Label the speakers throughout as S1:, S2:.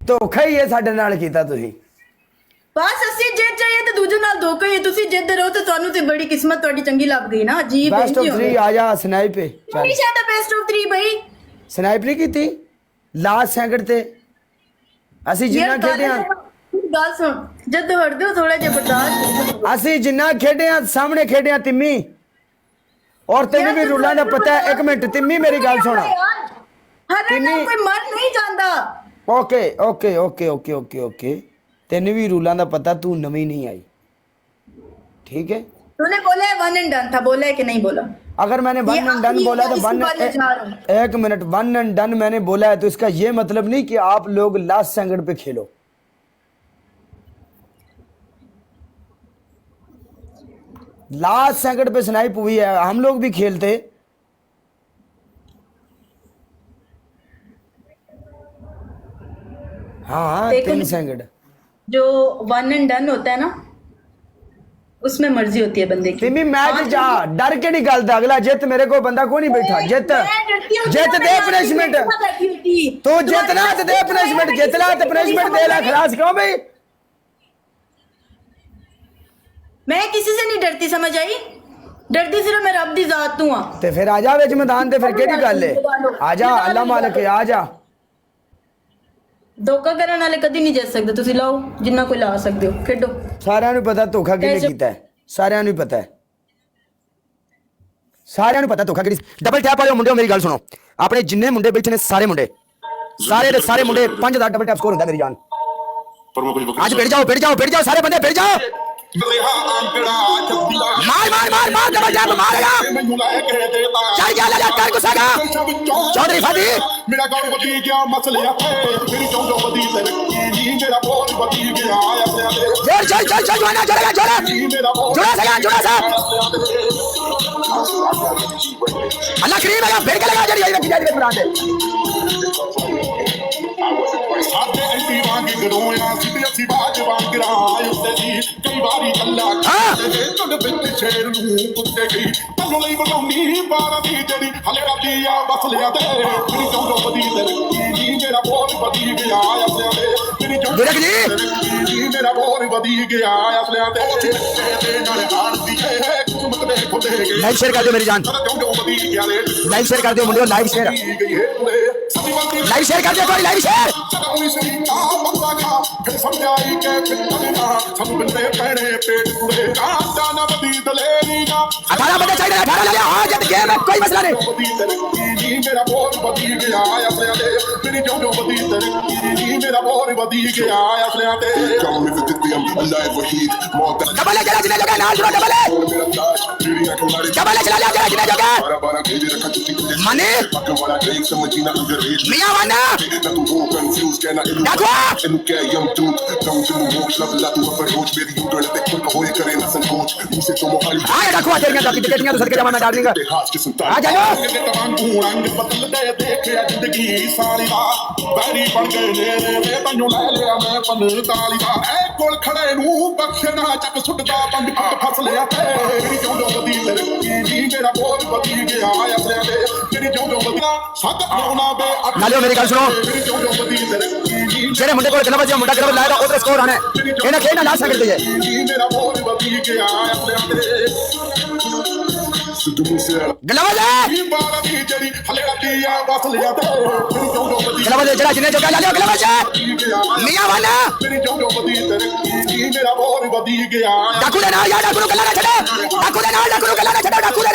S1: ਧੋਖਾ ਹੀ ਹੈ ਸਾਡੇ ਨਾਲ ਕੀਤਾ ਤੁਸੀਂ।
S2: ਬਸ ਅਸੀਂ ਜਿੱਦ ਜਾਈਏ ਤੇ ਦੂਜੇ ਨਾਲ ਧੋਖਾ ਹੀ ਹੈ। ਤੁਸੀਂ ਜਿੱਦ ਰਹੋ ਤੇ ਤੁਹਾਨੂੰ ਤੇ ਬੜੀ ਕਿਸਮਤ ਤੁਹਾਡੀ ਚੰਗੀ ਲੱਗ ਗਈ ਨਾ। ਅਜੀਬ ਹੈ
S1: ਬੈਸਟ ਆਫ 3 ਆ ਜਾ ਸਨੈਪ ਤੇ
S2: ਨਹੀਂ ਸ਼ਾਇਦ ਬੈਸਟ ਆਫ 3 ਬਈ
S1: ਸਨੈਪ ਨਹੀਂ ਕੀਤੀ ਲਾਸਟ ਸੈਕਿੰਡ ਤੇ ਅਸੀਂ ਜਿੰਨਾ ਖੇਡੇ ਆ।
S2: ਗੱਲ ਸੁਣ ਜਦ ਹਟਦੇ ਹੋ ਥੋੜਾ ਜਿਹਾ ਬਰਦਾਸ਼ਤ।
S1: ਅਸੀਂ ਜਿੰਨਾ ਖੇਡੇ ਆ ਸਾਹਮਣੇ ਖੇਡੇ ਆ ਤਿੰਮੀ ਔਰ ਤੈਨੂੰ ਵੀ ਰੂਲਾਂ ਦਾ ਪਤਾ ਹੈ। ਇੱਕ ਮਿੰਟ ਤਿੰਮੀ ਮੇਰੀ ਗੱਲ ਸੁਣ
S2: ਤਿੰਮੀ ਕੋਈ ਮਰ ਨਹੀਂ ਜਾਂਦਾ।
S1: Okay okay okay okay okay okay ਤੈਨੂੰ ਵੀ ਰੂਲਾਂ ਦਾ ਪਤਾ ਤੂੰ ਨਵੀਂ नहीं आई ठीक है।
S2: तूने बोला है 1 एंड डन था बोला है कि नहीं बोला।
S1: अगर मैंने 1 एंड डन बोला तो एक मिनट 1 एंड डन मैंने बोला है तो इसका ये मतलब नहीं कि आप लोग लास्ट सेकंड पे खेलो। लास्ट सेकंड पे स्नाइप हुई है हम लोग भी खेलते। हाँ 3 सेकंड
S2: जो 1 एंड डन होता है ना उसमें मर्जी होती है बंदे की।
S1: तिमी मैच जा डर के नहीं गलता अगला जित मेरे को बंदा को नहीं बैठा जित जित दे पनिशमेंट तो जितना तो दे पनिशमेंट जितना तो पनिशमेंट दे ला खलास क्यों भाई।
S2: मैं किसी से नहीं डरती समझ आई डरती सिर्फ मैं रब दी जात तू हां
S1: ते फिर आजा विच मैदान ते फिर केड़ी गल है आजा अल्लाह मालिक है आजा।
S2: ਧੋਖਾ ਕਰਨ ਵਾਲੇ ਕਦੀ ਨਹੀਂ ਜਿੱਤ ਸਕਦੇ। ਤੁਸੀਂ ਲਾਓ ਜਿੰਨਾ ਕੋਈ ਲਾ ਸਕਦੇ ਹੋ ਖੇਡੋ।
S1: ਸਾਰਿਆਂ ਨੂੰ ਪਤਾ ਧੋਖਾ ਕਿਹਨੇ ਕੀਤਾ ਹੈ ਸਾਰਿਆਂ ਨੂੰ ਪਤਾ ਹੈ ਸਾਰਿਆਂ ਨੂੰ ਪਤਾ ਧੋਖਾ ਕਿਹੜੀ। ਡਬਲ ਟੈਪ ਵਾਲਿਓ ਮੁੰਡਿਓ ਮੇਰੀ ਗੱਲ ਸੁਣੋ ਆਪਣੇ ਜਿੰਨੇ ਮੁੰਡੇ ਬੈਠੇ ਨੇ ਸਾਰੇ ਮੁੰਡੇ ਸਾਰੇ ਦੇ ਸਾਰੇ ਮੁੰਡੇ 5 ਦਾ ਡਬਲ ਟੈਪ ਸਕੋਰ ਹੁੰਦਾ ਮੇਰੀ ਜਾਨ। ਅੱਜ बैठ जाओ सारे बंदे बैठ जाओ मार मार मार मार डबल टैप मारेगा चल गया ले जा कर गुस्सागा चौधरी फादी
S3: मेरा गाँव बदी गया मसले मेरी चौधरी बदी तेरी मेरा बहुत बदी गया
S1: चल चल चल जोड़ा जोड़ा जोड़ा जोड़ा सा अल्लाह करीम है फिर के लगा जड़ी रखी जाए कुरान दे
S3: साथे ऐसी वांग गरोया सीधे सी बाज वांग राय उते जी कई बारी कल्ला ते तुड बिच शेर नू कुत्ते गई तन्नू लई बनाउनी बारा दी जड़ी हले राती आ बस लिया ते मेरी चौधरी बदी तेरी मेरा बहुत बदी गया अपने मेरी चौधरी मेरा बहुत बदी गया अपने ते नाले हार दी है किस्मत दे खुदे गई।
S1: लाइव शेयर कर दो मेरी जान लाइव शेयर कर दो मुंडियो लाइव शेयर कर दो कोई लाइव शेयर
S3: समझाई के सब बंदे पैणे पेट पूरे ना बदी दलेरी ना
S1: 18 बंदे चाहिए 18 ले ले हां जब गेम है कोई मसला नहीं
S3: मेरा बहुत बदी गया अपने दे मेरी जो बदी तेरी मेरा बहुत बदी गया अपने दे कम में फिर अल्लाह वहीद मौत
S1: डबल चला जिने जगह नाल जुड़ा डबल चला ले जिने जगह मने मियां वाना
S3: confused can I illustrate and que yam tu não te no moch la la tu approach मेरी उधर ते खुद को होए करे ना संकोच मुझसे तो मोहाली
S1: आए रखो तेरी जाति टिकटियां तो सदके जमाना डार्लिंग आ जाओ
S3: तमाम रंग बदलते देखे जिंदगी सारी दा बैरी बन गए ने तन्नू ले लिया मैं पन ताली दा ए कोल खड़े नु बख्शना चक सुटदा बंद फट फस लिया मेरी जो बदी तेरी मेरा बहुत बदी गया अपने मेरी जो बदी सद आउना बे
S1: नालियो मेरी गल सुनो जेड़े मुंडे को कितना बजे मुंडा कितना लाएगा उधर स्कोर आने इन्हें खेलना ला सकते हैं
S3: मेरा बहुत बदी गया अपने
S1: गलवा ले
S3: बारा दी जड़ी हले राती आ बस लिया ते मेरी जो बदी
S1: गलवा ले जड़ा जिने जो ले लियो गलवा से मियां वाला
S3: मेरी जो बदी तेरी मेरा बहुत बदी गया
S1: डाकू दे नाल यार डाकू गला ना छड़ो डाकू दे नाल छड़ो डाकू दे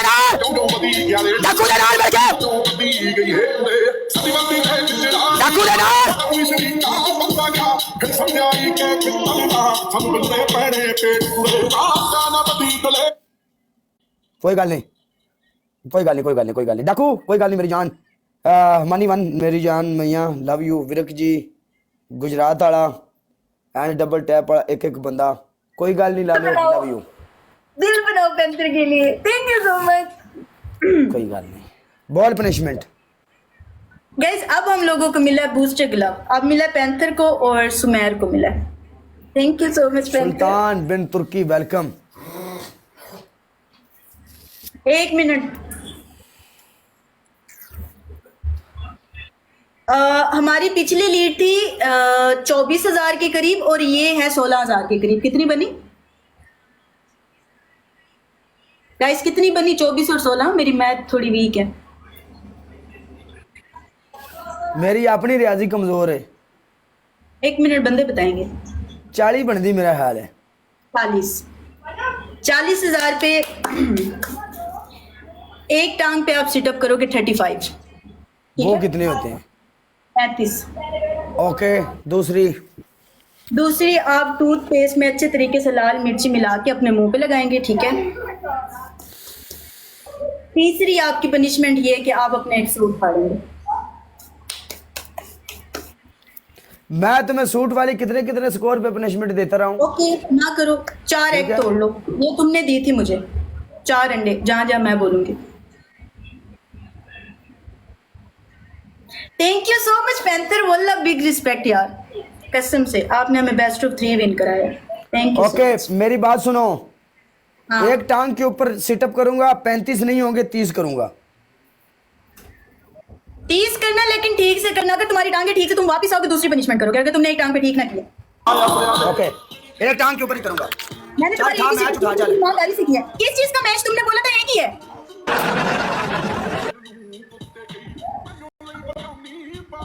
S1: नाल
S3: जो बदी गया रे
S1: डाकू दे नाल मेरे
S3: जो बदी गई है सदी बदी है जिंदा
S1: डाकू दे नाल
S3: कोई सही का बंदा गया फिर समझाई के कितना सब बंदे पैणे पेट पूरे ना बदी दले
S1: कोई गल नहीं डाकू कोई गल नहीं मेरी जान मनी वन मेरी जान मैया लव यू विरक जी गुजरात वाला एंड डबल टैप वाला एक एक बंदा कोई गल नहीं ला लो लव यू
S2: दिल बनाओ पेंटर के लिए थैंक यू सो मच।
S1: कोई गल नहीं बॉल पनिशमेंट
S2: गाइस अब हम लोगों को मिला बूस्टर ग्लव अब मिला पैंथर को और सुमेर को मिला। Thank you so much panther.
S1: Sultan bin Turki welcome.
S2: 1 minute हमारी पिछली लीड थी 24,000 के करीब और ये है 16,000 के करीब। कितनी बनी गाइस, कितनी बनी? 24 और 16। मेरी मैथ थोड़ी वीक है।
S1: मेरी अपनी रियाजी कमजोर है।
S2: 1 मिनट, बंदे बताएंगे।
S1: 40 बनती मेरा ख्याल है।
S2: 40,000 पे एक टांग पे आप सिटअप करोगे 35।
S1: वो कितने होते हैं?
S2: 35।
S1: ओके, दूसरी
S2: आप टूथपेस्ट में अच्छे तरीके से लाल मिर्ची मिला के अपने मुंह पे लगाएंगे, ठीक है। तीसरी आपकी पनिशमेंट ये है कि आप अपने एक सूट फाड़ेंगे।
S1: मैं तुम्हें सूट वाली कितने कितने स्कोर पे पनिशमेंट देता रहा हूँ।
S2: ओके, ना करो। 4 एग तोड़ लो। ये तुमने दी थी मुझे 4 अंडे, जहां जहां मैं बोलूंगी। Thank you so much panther, वल्ला बिग रिस्पेक्ट यार, कसम से आपने हमें बेस्ट ऑफ 3 विन कराया। Thank you.
S1: ओके, मेरी बात सुनो।
S2: हाँ।
S1: एक टांग के ऊपर सिटअप करूंगा, 35 नहीं होंगे, 30 करूंगा।
S2: 30 करना, लेकिन ठीक से करना। अगर तुम्हारी टांगे ठीक से, तुम वापस आओगे दूसरी पनिशमेंट करोगे। अगर तुमने एक टांग पे ठीक ना किया।
S1: ओके, एक टांग के ऊपर ही करूंगा।
S2: मैंने
S1: चल, था, मैच उठा, चल।
S2: ईमानदारी से किया। किस चीज का मैच? तुमने बोला था एक ही है।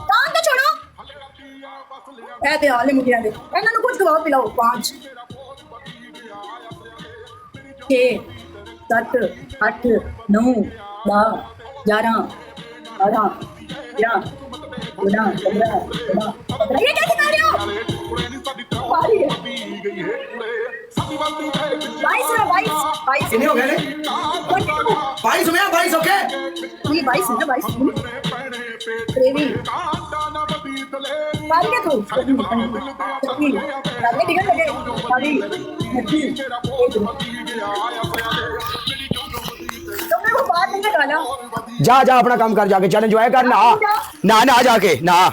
S2: टांग तो छोड़ो। ऐसे हाले मुझे दे, इन्होंने कुछ खवाओ पिलाओ। 5 6 7 8 9 10 11 12 13 14 15 ये कैसे कर रहे हो? 22
S1: कितने हो गए? 22 में 22। ओके,
S2: ये 22 है ना? 22 तेरी मारी क्या तू? सामने टिकट लगे मारी। तुमने वो बात नहीं निकाला।
S1: जा अपना काम कर, जाके चैलेंज एंजॉय कर। ना जाके ना।